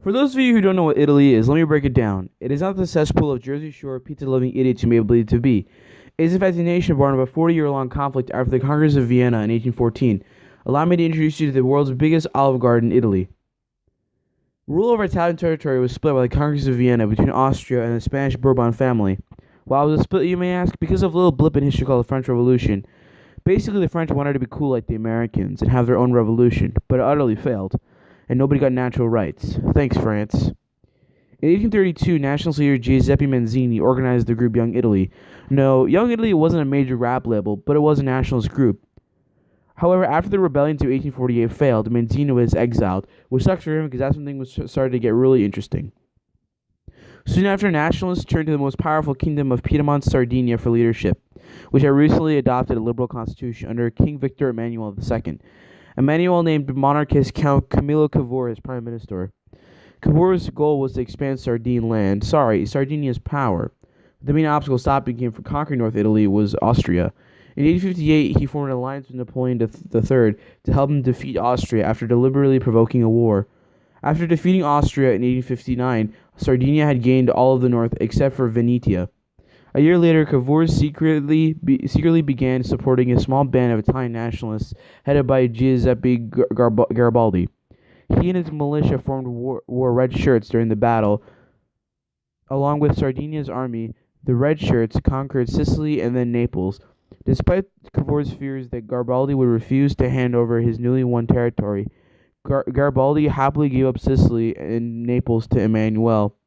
For those of you who don't know what Italy is, let me break it down. It is not the cesspool of Jersey Shore pizza-loving idiots you may believe it to be. It is in fact a nation born of a 40-year-long conflict after the Congress of Vienna in 1814. Allow me to introduce you to the world's biggest Olive Garden, Italy. Rule over Italian territory was split by the Congress of Vienna between Austria and the Spanish Bourbon family. Why was it split, you may ask? Because of a little blip in history called the French Revolution. Basically, the French wanted to be cool like the Americans and have their own revolution, but it utterly failed, and nobody got natural rights. Thanks, France. In 1832, nationalist leader Giuseppe Mazzini organized the group Young Italy. No, Young Italy wasn't a major rap label, but it was a nationalist group. However, after the rebellion to 1848 failed, Mazzini was exiled, which sucks for him because that's when things started to get really interesting. Soon after, nationalists turned to the most powerful kingdom of Piedmont, Sardinia for leadership, which had recently adopted a liberal constitution under King Victor Emmanuel II. Emmanuel named monarchist Count Camillo Cavour as prime minister. Cavour's goal was to expand Sardinia's power. The main obstacle stopping him from conquering North Italy was Austria. In 1858, he formed an alliance with Napoleon III to help him defeat Austria after deliberately provoking a war. After defeating Austria in 1859, Sardinia had gained all of the north except for Venetia. A year later, Cavour secretly began supporting a small band of Italian nationalists headed by Giuseppe Garibaldi. He and his militia wore red shirts during the battle. Along with Sardinia's army, the red shirts conquered Sicily and then Naples. Despite Cavour's fears that Garibaldi would refuse to hand over his newly won territory, Garibaldi happily gave up Sicily and Naples to Emmanuel,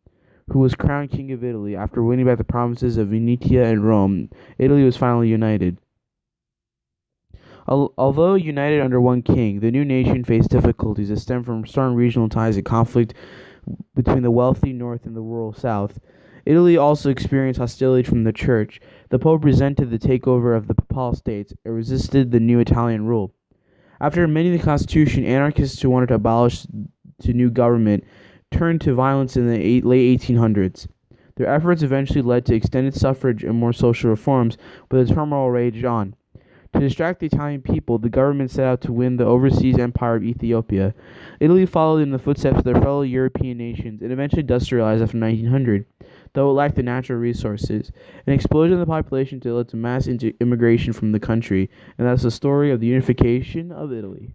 who was crowned King of Italy. After winning back the provinces of Venetia and Rome, Italy was finally united. Although united under one king, the new nation faced difficulties that stemmed from strong regional ties and conflict between the wealthy north and the rural south. Italy also experienced hostility from the church. The Pope resented the takeover of the Papal States and resisted the new Italian rule. After amending the constitution, anarchists who wanted to abolish the new government turned to violence in the late 1800s. Their efforts eventually led to extended suffrage and more social reforms, but the turmoil raged on. To distract the Italian people, the government set out to win the overseas empire of Ethiopia. Italy followed in the footsteps of their fellow European nations and eventually industrialized after 1900, though it lacked the natural resources. An explosion in the population led to mass immigration from the country, and that's the story of the unification of Italy.